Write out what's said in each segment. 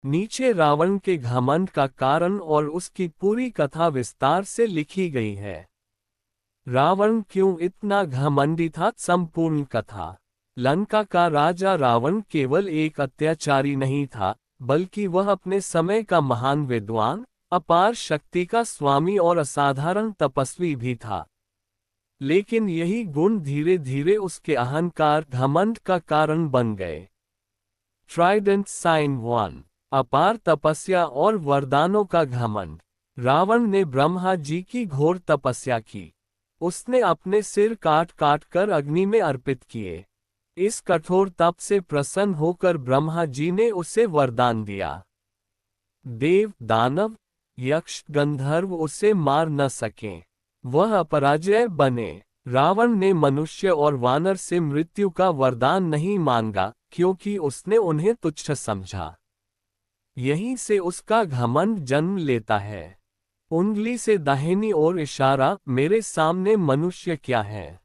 नीचे रावण के घमंड का कारण और उसकी पूरी कथा विस्तार से लिखी गई है। रावण क्यों इतना घमंडी था? संपूर्ण कथा। लंका का राजा रावण केवल एक अत्याचारी नहीं था, बल्कि वह अपने समय का महान विद्वान, अपार शक्ति का स्वामी और असाधारण तपस्वी भी था। लेकिन यही गुण धीरे धीरे उसके अहंकार घमंड का कारण बन गए। Trident sign 1। अपार तपस्या और वरदानों का घमंड। रावण ने ब्रह्मा जी की घोर तपस्या की। उसने अपने सिर काट काट कर अग्नि में अर्पित किए। इस कठोर तप से प्रसन्न होकर ब्रह्मा जी ने उसे वरदान दिया। देव, दानव, यक्ष, गंधर्व उसे मार न सकें। वह अपराजय बने। रावण ने मनुष्य और वानर से मृत्यु का वरदान नहीं मांगा, क्योंकि उसने उन्हें तुच्छ समझा। यहीं से उसका घमंड जन्म लेता है। उंगली से दाहिनी ओर इशारा, मेरे सामने मनुष्य क्या है।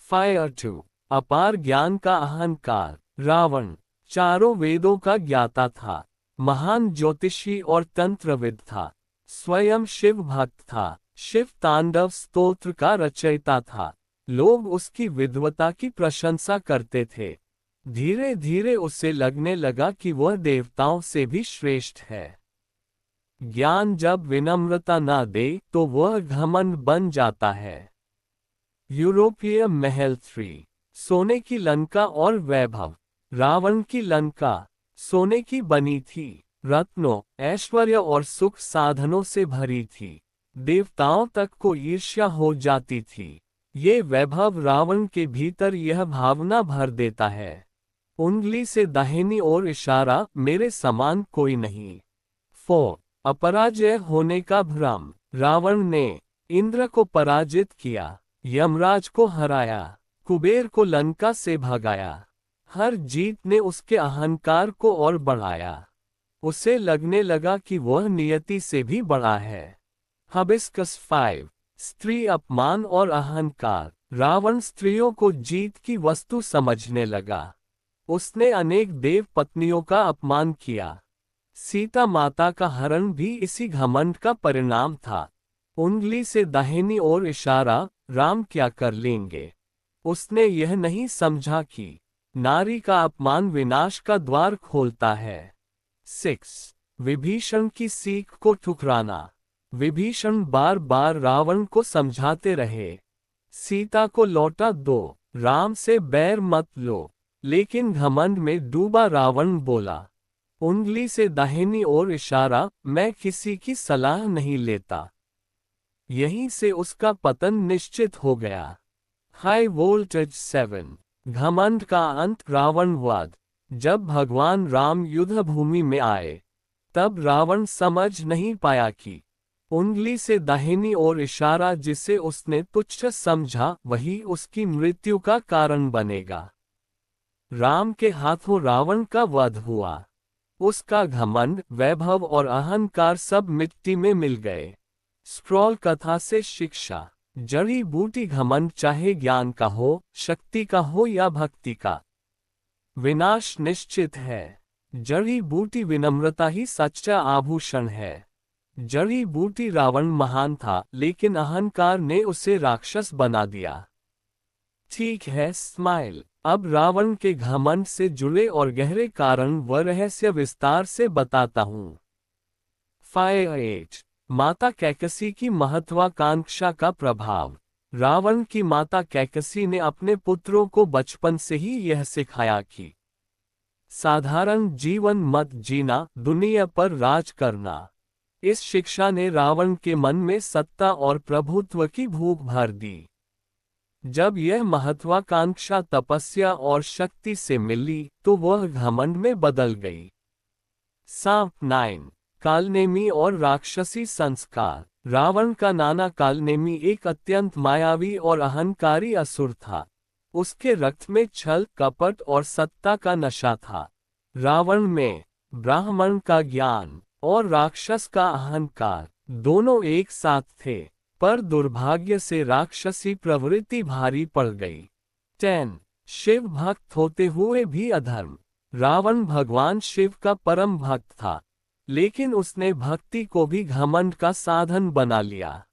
फायर 2। अपार ज्ञान का अहंकार। रावण चारों वेदों का ज्ञाता था, महान ज्योतिषी और तंत्रविद था, स्वयं शिव भक्त था, शिव तांडव स्तोत्र का रचयिता था। लोग उसकी विद्वता की प्रशंसा करते थे। धीरे धीरे उसे लगने लगा कि वह देवताओं से भी श्रेष्ठ है। ज्ञान जब विनम्रता न दे तो वह घमंड बन जाता है। यूरोपीय महल 3। सोने की लंका और वैभव। रावण की लंका सोने की बनी थी, रत्नों, ऐश्वर्य और सुख साधनों से भरी थी। देवताओं तक को ईर्ष्या हो जाती थी। ये वैभव रावण के भीतर यह भावना भर देता है। उंगली से दाहिनी ओर इशारा, मेरे समान कोई नहीं। 4। अपराजय होने का भ्रम। रावण ने इंद्र को पराजित किया, यमराज को हराया, कुबेर को लंका से भगाया। हर जीत ने उसके अहंकार को और बढ़ाया। उसे लगने लगा कि वह नियति से भी बड़ा है। हबिस्कस 5। स्त्री अपमान और अहंकार। रावण स्त्रियों को जीत की वस्तु समझने लगा। उसने अनेक देव पत्नियों का अपमान किया। सीता माता का हरण भी इसी घमंड का परिणाम था। उंगली से दाहिनी ओर इशारा, राम क्या कर लेंगे। उसने यह नहीं समझा कि नारी का अपमान विनाश का द्वार खोलता है। 6। विभीषण की सीख को ठुकराना। विभीषण बार बार रावण को समझाते रहे, सीता को लौटा दो, राम से बैर मत लो। लेकिन घमंड में डूबा रावण बोला, उंगली से दाहिनी ओर इशारा, मैं किसी की सलाह नहीं लेता। यहीं से उसका पतन निश्चित हो गया। High voltage 7। घमंड का अंत। रावण वध। जब भगवान राम युद्ध भूमि में आए, तब रावण समझ नहीं पाया कि उंगली से दाहिनी ओर इशारा जिसे उसने तुच्छ समझा वही उसकी मृत्यु का कारण बनेगा। राम के हाथों रावण का वध हुआ। उसका घमंड, वैभव और अहंकार सब मिट्टी में मिल गए। स्क्रॉल कथा से शिक्षा। जड़ी बूटी घमंड चाहे ज्ञान का हो, शक्ति का हो या भक्ति का, विनाश निश्चित है। जड़ी बूटी विनम्रता ही सच्चा आभूषण है। जड़ी बूटी रावण महान था, लेकिन अहंकार ने उसे राक्षस बना दिया। ठीक है, स्माइल। अब रावण के घमंड से जुड़े और गहरे कारण व रहस्य विस्तार से बताता हूँ। 5. माता कैकसी की महत्वाकांक्षा का प्रभाव। रावण की माता कैकसी ने अपने पुत्रों को बचपन से ही यह सिखाया कि साधारण जीवन मत जीना, दुनिया पर राज करना। इस शिक्षा ने रावण के मन में सत्ता और प्रभुत्व की भूख भर दी। जब यह महत्वाकांक्षा तपस्या और शक्ति से मिली, तो वह घमंड में बदल गई। सांप 9। कालनेमी और राक्षसी संस्कार। रावण का नाना कालनेमी एक अत्यंत मायावी और अहंकारी असुर था। उसके रक्त में छल, कपट और सत्ता का नशा था। रावण में ब्राह्मण का ज्ञान और राक्षस का अहंकार दोनों एक साथ थे, पर दुर्भाग्य से राक्षसी प्रवृत्ति भारी पड़ गई। 10. शिव भक्त होते हुए भी अधर्म। रावण भगवान शिव का परम भक्त था, लेकिन उसने भक्ति को भी घमंड का साधन बना लिया।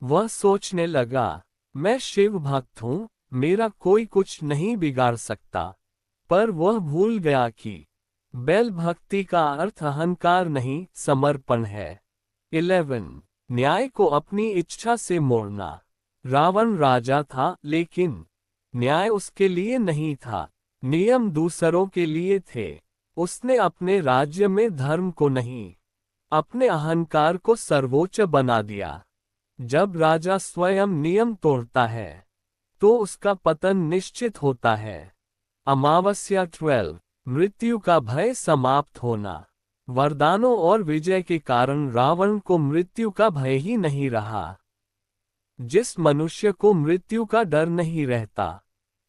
वह सोचने लगा, मैं शिव भक्त हूँ, मेरा कोई कुछ नहीं बिगाड़ सकता। पर वह भूल गया कि बैल भक्ति का अर्थ अहंकार नहीं, समर्पण है। 11 न्याय को अपनी इच्छा से मोड़ना। रावण राजा था, लेकिन न्याय उसके लिए नहीं था, नियम दूसरों के लिए थे। उसने अपने राज्य में धर्म को नहीं, अपने अहंकार को सर्वोच्च बना दिया। जब राजा स्वयं नियम तोड़ता है तो उसका पतन निश्चित होता है। अमावस्या 12 मृत्यु का भय समाप्त होना। वरदानों और विजय के कारण रावण को मृत्यु का भय ही नहीं रहा। जिस मनुष्य को मृत्यु का डर नहीं रहता,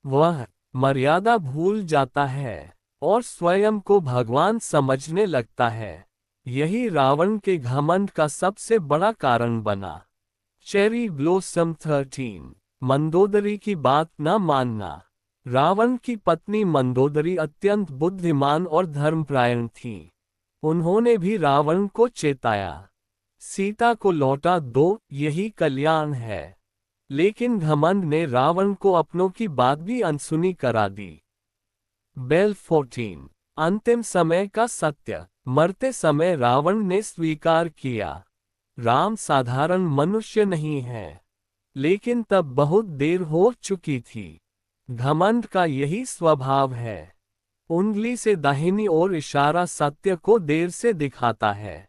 वह मर्यादा भूल जाता है और स्वयं को भगवान समझने लगता है। यही रावण के घमंड का सबसे बड़ा कारण बना। चेरी ब्लॉसम 13 मंदोदरी की बात न मानना। रावण की पत्नी मंदोदरी अत्यंत बुद्धिमान और धर्मपरायण थी। उन्होंने भी रावण को चेताया, सीता को लौटा दो, यही कल्याण है। लेकिन घमंड ने रावण को अपनों की बात भी अनसुनी करा दी। बेल 14 अंतिम समय का सत्य। मरते समय रावण ने स्वीकार किया, राम साधारण मनुष्य नहीं है। लेकिन तब बहुत देर हो चुकी थी। घमंड का यही स्वभाव है। उंगली से दाहिनी ओर इशारा सत्य को देर से दिखाता है।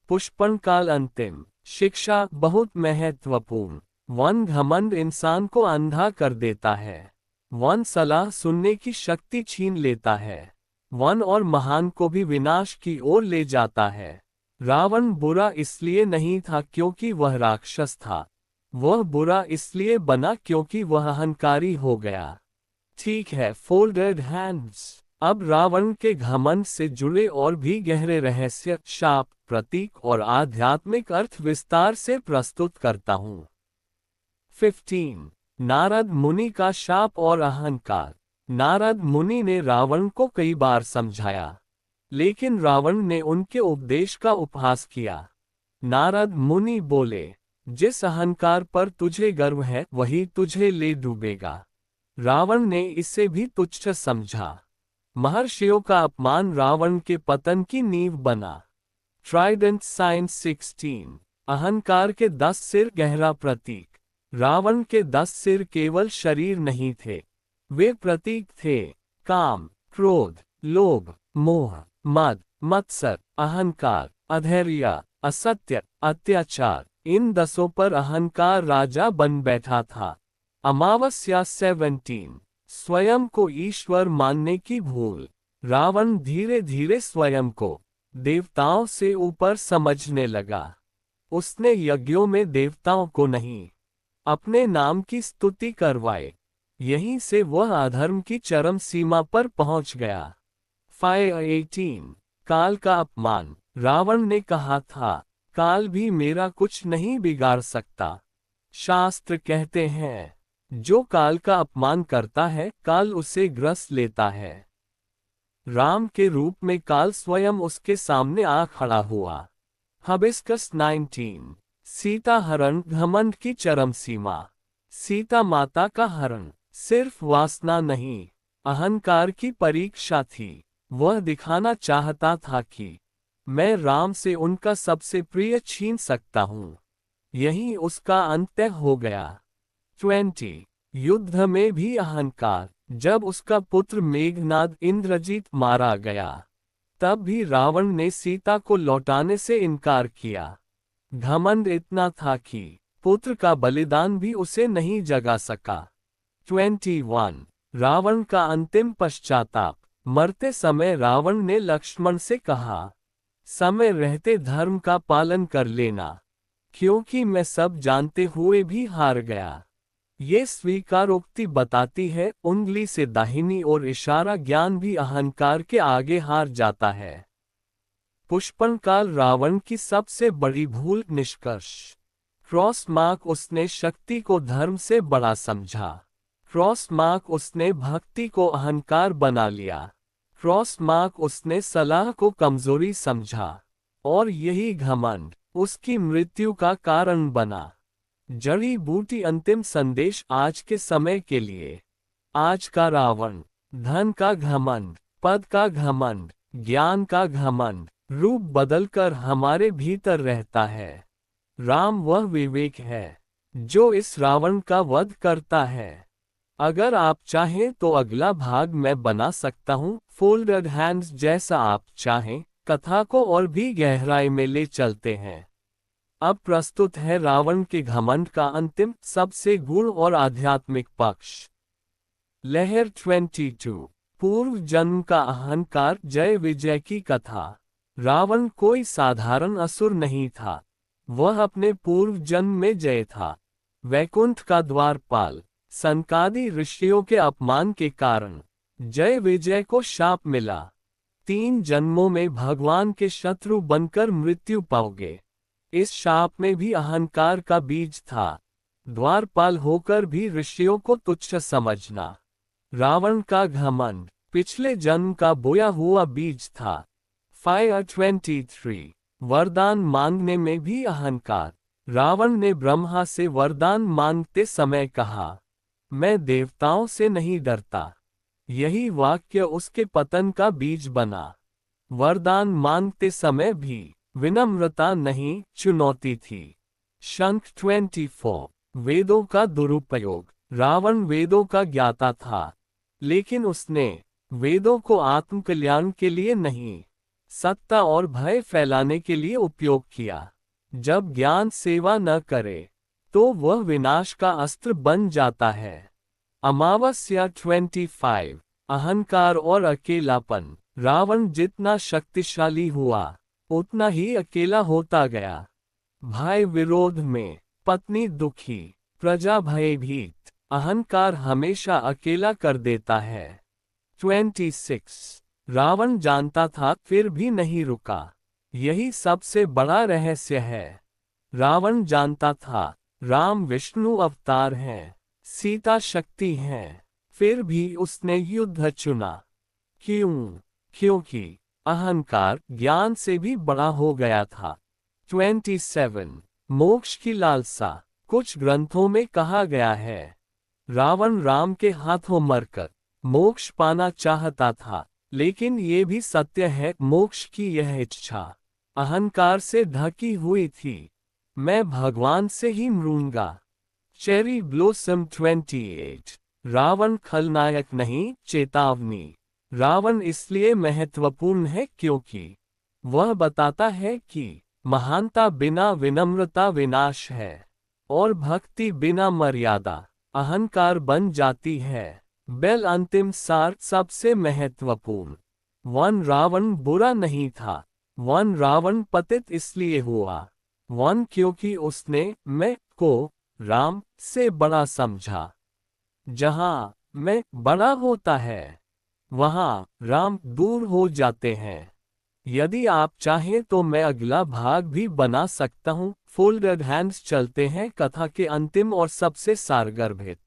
पुष्पन काल अंतिम शिक्षा बहुत महत्वपूर्ण। 1 घमंड इंसान को अंधा कर देता है। 1 सलाह सुनने की शक्ति छीन लेता है। 1 और महान को भी विनाश की ओर ले जाता है। रावण बुरा इसलिए नहीं था क्योंकि वह राक्षस था, वह बुरा इसलिए बना क्योंकि वह अहंकारी हो गया। ठीक है, फोल्डेड हैंड्स। अब रावण के घमंड से जुड़े और भी गहरे रहस्य, शाप, प्रतीक और आध्यात्मिक अर्थ विस्तार से प्रस्तुत करता हूँ। 15 नारद मुनि का शाप और अहंकार। नारद मुनि ने रावण को कई बार समझाया, लेकिन रावण ने उनके उपदेश का उपहास किया। नारद मुनि बोले, जिस अहंकार पर तुझे गर्व है वही तुझे ले डूबेगा। रावण ने इसे भी तुच्छ समझा। महर्षियों का अपमान रावण के पतन की नींव बना। ट्राइडेंट साइंस 16 अहंकार के 10 सिर गहरा प्रतीक। रावण के 10 सिर केवल शरीर नहीं थे, वे प्रतीक थे। काम, क्रोध, लोभ, मोह, मद, मत्सर, अहंकार, अधैर्य, असत्य, अत्याचार, इन 10 पर अहंकार राजा बन बैठा था। अमावस्या 17 स्वयं को ईश्वर मानने की भूल। रावण धीरे धीरे स्वयं को देवताओं से ऊपर समझने लगा। उसने यज्ञों में देवताओं को नहीं, अपने नाम की स्तुति करवाए। यहीं से वह अधर्म की चरम सीमा पर पहुंच गया। 18 काल का अपमान। रावण ने कहा था, काल भी मेरा कुछ नहीं बिगाड़ सकता। शास्त्र कहते हैं, जो काल का अपमान करता है काल उसे ग्रस लेता है। राम के रूप में काल स्वयं उसके सामने आ खड़ा हुआ। हबिस्कस 19 सीता हरण घमंड की चरम सीमा। सीता माता का हरण सिर्फ वासना नहीं, अहंकार की परीक्षा थी। वह दिखाना चाहता था कि मैं राम से उनका सबसे प्रिय छीन सकता हूँ। यही उसका अंत्य हो गया। 20 युद्ध में भी अहंकार। जब उसका पुत्र मेघनाद इंद्रजीत मारा गया, तब भी रावण ने सीता को लौटाने से इनकार किया। घमंड इतना था कि पुत्र का बलिदान भी उसे नहीं जगा सका। 21 रावण का अंतिम पश्चाताप। मरते समय रावण ने लक्ष्मण से कहा, समय रहते धर्म का पालन कर लेना, क्योंकि मैं सब जानते हुए भी हार गया। ये स्वीकारोक्ति बताती है, उंगली से दाहिनी और इशारा ज्ञान भी अहंकार के आगे हार जाता है। पुष्पन काल रावण की सबसे बड़ी भूल। निष्कर्ष। क्रॉस मार्क उसने शक्ति को धर्म से बड़ा समझा। क्रॉस मार्क उसने भक्ति को अहंकार बना लिया। क्रॉस मार्क उसने सलाह को कमजोरी समझा और यही घमंड उसकी मृत्यु का कारण बना। जड़ी बूटी अंतिम संदेश आज के समय के लिए। आज का रावण धन का घमंड, पद का घमंड, ज्ञान का घमंड रूप बदलकर हमारे भीतर रहता है। राम वह विवेक है जो इस रावण का वध करता है। अगर आप चाहें तो अगला भाग मैं बना सकता हूँ, फोल्डेड हैंड्स जैसा आप चाहें। कथा को और भी गहराई में ले चलते हैं। अब प्रस्तुत है रावण के घमंड का अंतिम, सबसे गूढ़ और आध्यात्मिक पक्ष। लहर 22। पूर्व जन्म का अहंकार जय विजय की कथा। रावण कोई साधारण असुर नहीं था, वह अपने पूर्व जन्म में जय था, वैकुंठ का द्वारपाल। सनकादि ऋषियों के अपमान के कारण जय विजय को शाप मिला। 3 जन्मों में भगवान के शत्रु बनकर मृत्यु पाओगे। इस शाप में भी अहंकार का बीज था। द्वारपाल होकर भी ऋषियों को तुच्छ समझना। रावण का घमंड पिछले जन्म का बोया हुआ बीज था। फायर 23। वरदान मांगने में भी अहंकार। रावण ने ब्रह्मा से वरदान मांगते समय कहा, मैं देवताओं से नहीं डरता। यही वाक्य उसके पतन का बीज बना। वरदान मांगते समय भी विनम्रता नहीं, चुनौती थी। शंख 24। वेदों का दुरुपयोग। रावण वेदों का ज्ञाता था, लेकिन उसने वेदों को आत्मकल्याण के लिए नहीं, सत्ता और भय फैलाने के लिए उपयोग किया। जब ज्ञान सेवा न करे तो वह विनाश का अस्त्र बन जाता है। अमावस्या 25। अहंकार और अकेलापन। रावण जितना शक्तिशाली हुआ उतना ही अकेला होता गया। भाई विरोध में, पत्नी दुखी, प्रजा भयभीत। अहंकार हमेशा अकेला कर देता है। 26। रावण जानता था फिर भी नहीं रुका। यही सबसे बड़ा रहस्य है। रावण जानता था राम विष्णु अवतार हैं, सीता शक्ति हैं, फिर भी उसने युद्ध चुना। क्यों? क्योंकि अहंकार ज्ञान से भी बड़ा हो गया था। 27। मोक्ष की लालसा। कुछ ग्रंथों में कहा गया है, रावण राम के हाथों मरकर मोक्ष पाना चाहता था, लेकिन ये भी सत्य है मोक्ष की यह इच्छा अहंकार से ढकी हुई थी। मैं भगवान से ही मरूंगा। Cherry blossom 28। रावण खलनायक नहीं, चेतावनी। रावण इसलिए महत्वपूर्ण है क्योंकि वह बताता है कि महानता बिना विनम्रता विनाश है, और भक्ति बिना मर्यादा अहंकार बन जाती है। बेल अंतिम सार सबसे महत्वपूर्ण। 1 रावण बुरा नहीं था। 1 रावण पतित इसलिए हुआ। 1 क्योंकि उसने मैं को राम से बड़ा समझा। जहां मैं बड़ा होता है वहां राम दूर हो जाते हैं। यदि आप चाहें तो मैं अगला भाग भी बना सकता हूं। Folded hands. चलते हैं कथा के अंतिम और सबसे सारगर्भित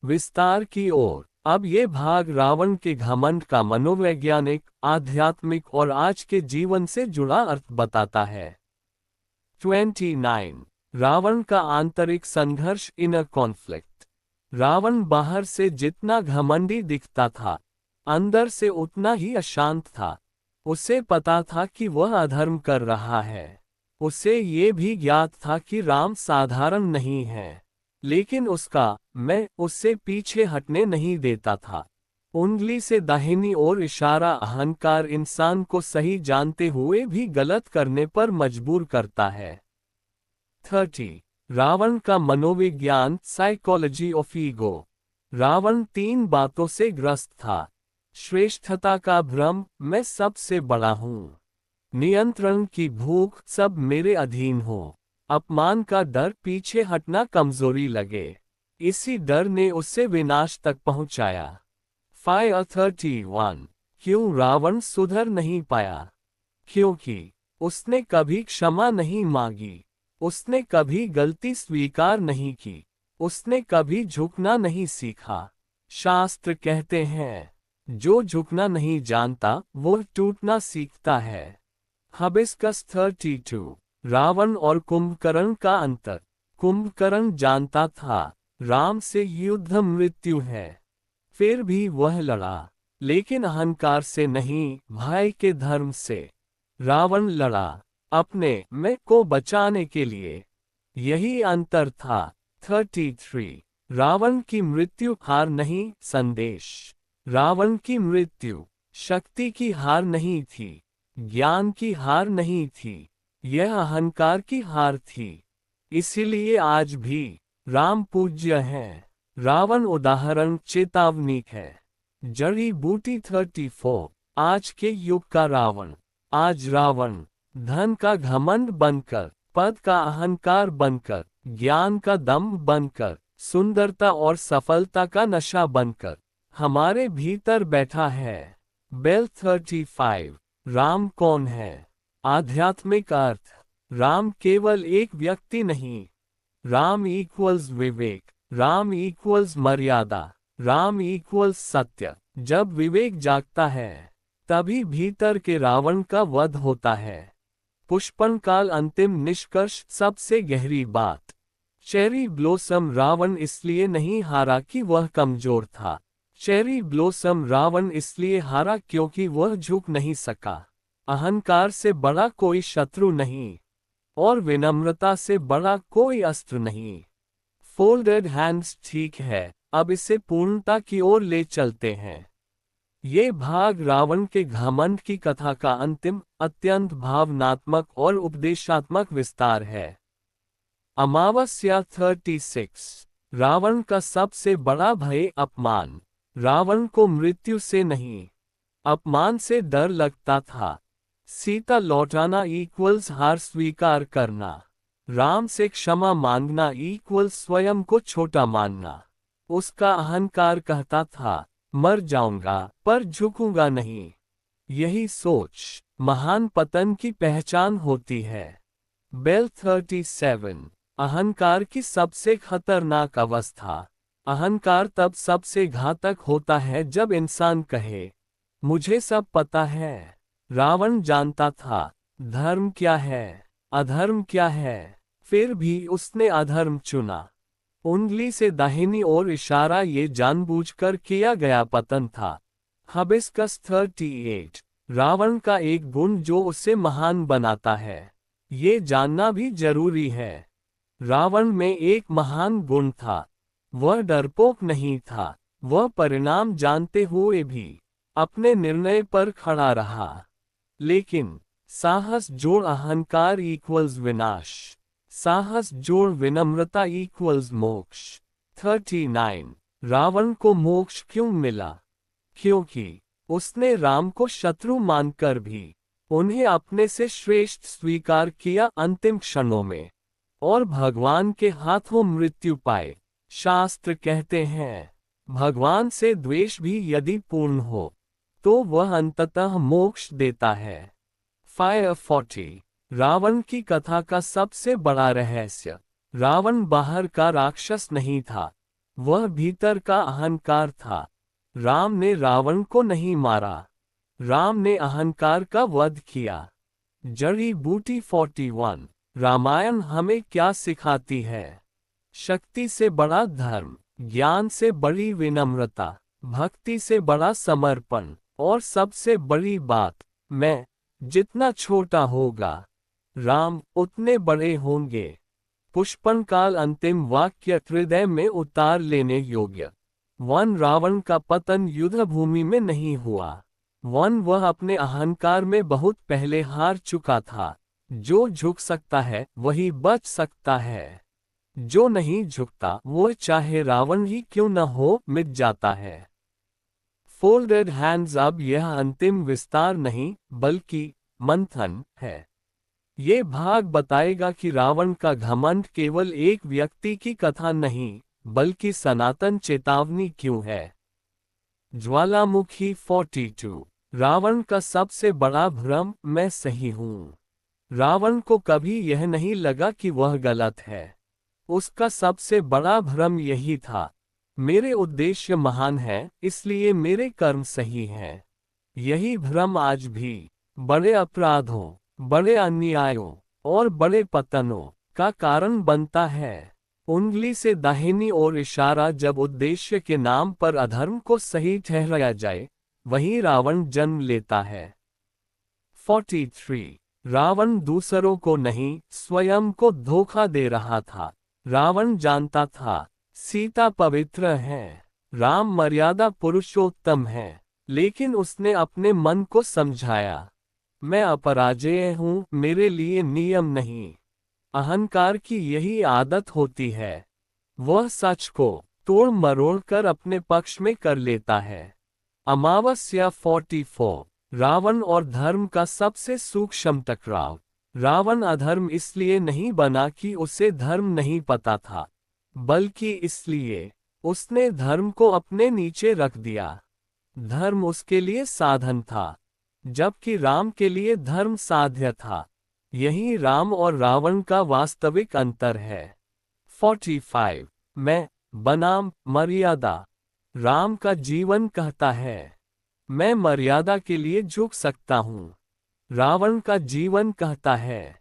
विस्तार की ओर। अब ये भाग रावण के घमंड का मनोवैज्ञानिक, आध्यात्मिक और आज के जीवन से जुड़ा अर्थ बताता है। 29। रावण का आंतरिक संघर्ष, इनर कॉन्फ्लिक्ट। रावण बाहर से जितना घमंडी दिखता था, अंदर से उतना ही अशांत था। उसे पता था कि वह अधर्म कर रहा है। उसे ये भी ज्ञात था कि राम साधारण नहीं है, लेकिन उसका मैं उससे पीछे हटने नहीं देता था। उंगली से दाहिनी ओर इशारा अहंकार इंसान को सही जानते हुए भी गलत करने पर मजबूर करता है। 30। रावण का मनोविज्ञान, साइकोलॉजी ऑफ ईगो। रावण 3 बातों से ग्रस्त था। श्रेष्ठता का भ्रम, मैं सबसे बड़ा हूँ। नियंत्रण की भूख, सब मेरे अधीन हो। अपमान का डर, पीछे हटना कमजोरी लगे। इसी डर ने उसे विनाश तक पहुंचाया। फायर 31। क्यों रावण सुधर नहीं पाया? क्योंकि उसने कभी क्षमा नहीं मांगी, उसने कभी गलती स्वीकार नहीं की, उसने कभी झुकना नहीं सीखा। शास्त्र कहते हैं, जो झुकना नहीं जानता वो टूटना सीखता है। हबिस्कस 32। रावण और कुंभकर्ण का अंतर। कुंभकर्ण जानता था राम से युद्ध मृत्यु है, फिर भी वह लड़ा, लेकिन अहंकार से नहीं, भाई के धर्म से। रावण लड़ा अपने मैं को बचाने के लिए। यही अंतर था। 33। रावण की मृत्यु हार नहीं, संदेश। रावण की मृत्यु शक्ति की हार नहीं थी, ज्ञान की हार नहीं थी, यह अहंकार की हार थी। इसीलिए आज भी राम पूज्य है, रावण उदाहरण चेतावनी है। जड़ी बूटी 34। आज के युग का रावण। आज रावण धन का घमंड बनकर, पद का अहंकार बनकर, ज्ञान का दम बनकर, सुंदरता और सफलता का नशा बनकर हमारे भीतर बैठा है। बेल 35। राम कौन है? आध्यात्मिक अर्थ। राम केवल एक व्यक्ति नहीं। राम इक्वल्स विवेक, राम इक्वल्स मर्यादा, राम इक्वल्स सत्य। जब विवेक जागता है तभी भीतर के रावण का वध होता है। पुष्पन काल अंतिम निष्कर्ष। सबसे गहरी बात। चेरी ब्लोसम रावण इसलिए नहीं हारा कि वह कमजोर था। चेरी ब्लोसम रावण इसलिए हारा क्योंकि वह झुक नहीं सका। अहंकार से बड़ा कोई शत्रु नहीं और विनम्रता से बड़ा कोई अस्त्र नहीं। Folded hands. ठीक है, अब इसे पूर्णता की ओर ले चलते हैं। ये भाग रावण के घमंड की कथा का अंतिम, अत्यंत भावनात्मक और उपदेशात्मक विस्तार है। अमावस्या 36। रावण का सबसे बड़ा भय अपमान। रावण को मृत्यु से नहीं, अपमान से डर लगता था। सीता लौटाना इक्वल्स हार स्वीकार करना। राम से क्षमा मांगना इक्वल्स स्वयं को छोटा मानना। उसका अहंकार कहता था मर जाऊंगा पर झुकूंगा नहीं। यही सोच महान पतन की पहचान होती है। बेल 37। अहंकार की सबसे खतरनाक अवस्था। अहंकार तब सबसे घातक होता है जब इंसान कहे मुझे सब पता है। रावण जानता था धर्म क्या है, अधर्म क्या है, फिर भी उसने अधर्म चुना। उंगली से दाहिनी ओर इशारा ये जानबूझकर किया गया पतन था। हबिस्कस 38। रावण का एक गुण जो उसे महान बनाता है, ये जानना भी जरूरी है। रावण में एक महान गुण था, वह डरपोक नहीं था। वह परिणाम जानते हुए भी अपने निर्णय पर खड़ा रहा। लेकिन साहस जोड़ अहंकार इक्वल्स विनाश, साहस जोड़ विनम्रता इक्वल्स मोक्ष। 39। रावण को मोक्ष क्यों मिला? क्योंकि उसने राम को शत्रु मानकर भी उन्हें अपने से श्रेष्ठ स्वीकार किया अंतिम क्षणों में, और भगवान के हाथों मृत्यु पाए। शास्त्र कहते हैं भगवान से द्वेष भी यदि पूर्ण हो तो वह अंततः मोक्ष देता है। फायर 40। रावण की कथा का सबसे बड़ा रहस्य। रावण बाहर का राक्षस नहीं था, वह भीतर का अहंकार था। राम ने रावण को नहीं मारा, राम ने अहंकार का वध किया। जड़ी बूटी 41। रामायण हमें क्या सिखाती है? शक्ति से बड़ा धर्म, ज्ञान से बड़ी विनम्रता, भक्ति से बड़ा समर्पण, और सबसे बड़ी बात, मैं जितना छोटा होगा राम उतने बड़े होंगे। पुष्पन काल अंतिम वाक्य हृदय में उतार लेने योग्य। रावण का पतन युद्ध भूमि में नहीं हुआ। वह अपने अहंकार में बहुत पहले हार चुका था। जो झुक सकता है वही बच सकता है, जो नहीं झुकता वो चाहे रावण ही क्यों न हो मिट जाता है। Folded hands. अब यह अंतिम विस्तार नहीं बल्कि मंथन है। ये भाग बताएगा कि रावण का घमंड केवल एक व्यक्ति की कथा नहीं बल्कि सनातन चेतावनी क्यों है। ज्वालामुखी 42। रावण का सबसे बड़ा भ्रम मैं सही हूँ। रावण को कभी यह नहीं लगा कि वह गलत है। उसका सबसे बड़ा भ्रम यही था, मेरे उद्देश्य महान हैं इसलिए मेरे कर्म सही हैं। यही भ्रम आज भी बड़े अपराधों, बड़े अन्यायों और बड़े पतनों का कारण बनता है। उंगली से दाहिनी ओर इशारा, जब उद्देश्य के नाम पर अधर्म को सही ठहराया जाए, वहीं रावण जन्म लेता है। 43 रावण दूसरों को नहीं, स्वयं को धोखा दे रहा था। रावण जानता था सीता पवित्र है, राम मर्यादा पुरुषोत्तम है, लेकिन उसने अपने मन को समझाया, मैं अपराजेय हूं, मेरे लिए नियम नहीं। अहंकार की यही आदत होती है, वह सच को तोड़ मरोड़ कर अपने पक्ष में कर लेता है। अमावस्या 44 रावण और धर्म का सबसे सूक्ष्म टकराव। रावण अधर्म इसलिए नहीं बना कि उसे धर्म नहीं पता था, बल्कि इसलिए उसने धर्म को अपने नीचे रख दिया। धर्म उसके लिए साधन था, जबकि राम के लिए धर्म साध्य था। यही राम और रावण का वास्तविक अंतर है। 45 मैं बनाम मर्यादा। राम का जीवन कहता है, मैं मर्यादा के लिए झुक सकता हूं। रावण का जीवन कहता है,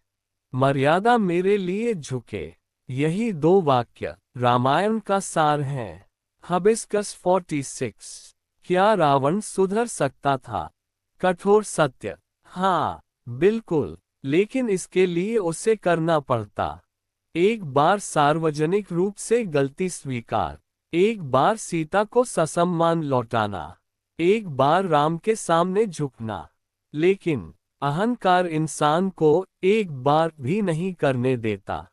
मर्यादा मेरे लिए झुके। यही दो वाक्य रामायण का सार हैं। हबिस्कस 46 क्या रावण सुधर सकता था? कठोर सत्य, हाँ बिल्कुल, लेकिन इसके लिए उसे करना पड़ता। एक बार सार्वजनिक रूप से गलती स्वीकार, एक बार सीता को ससम्मान लौटाना, एक बार राम के सामने झुकना। लेकिन अहंकार इंसान को एक बार भी नहीं करने देता।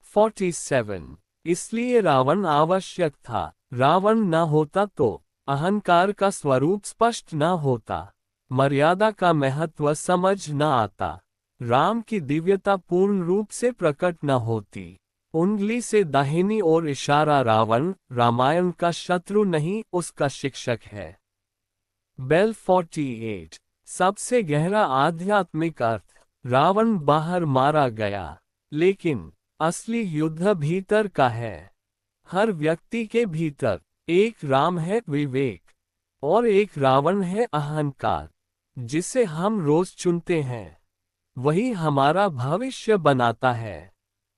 47 इसलिए रावण आवश्यक था। रावण न होता तो अहंकार का स्वरूप स्पष्ट न होता, मर्यादा का महत्व समझ न आता, राम की दिव्यता पूर्ण रूप से प्रकट न होती। उंगली से दाहिनी ओर इशारा रावण रामायण का शत्रु नहीं, उसका शिक्षक है। बेल 48 सबसे गहरा आध्यात्मिक अर्थ। रावण बाहर मारा गया, लेकिन असली युद्ध भीतर का है। हर व्यक्ति के भीतर एक राम है विवेक, और एक रावण है अहंकार, जिसे हम रोज चुनते हैं। वही हमारा भविष्य बनाता है।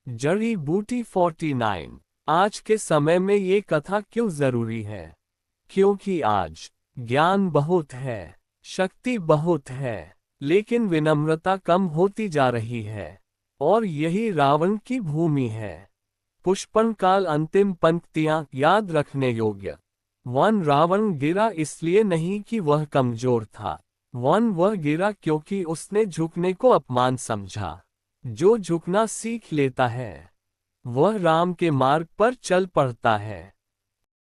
जड़ी बूटी 49 आज के समय में ये कथा क्यों जरूरी है? क्योंकि आज ज्ञान बहुत है, शक्ति बहुत है, लेकिन विनम्रता कम होती जा रही है, और यही रावण की भूमि है। पुष्पन काल अंतिम पंक्तियां याद रखने योग्य। रावण गिरा इसलिए नहीं कि वह कमजोर था, वह गिरा क्योंकि उसने झुकने को अपमान समझा। जो झुकना सीख लेता है, वह राम के मार्ग पर चल पड़ता है।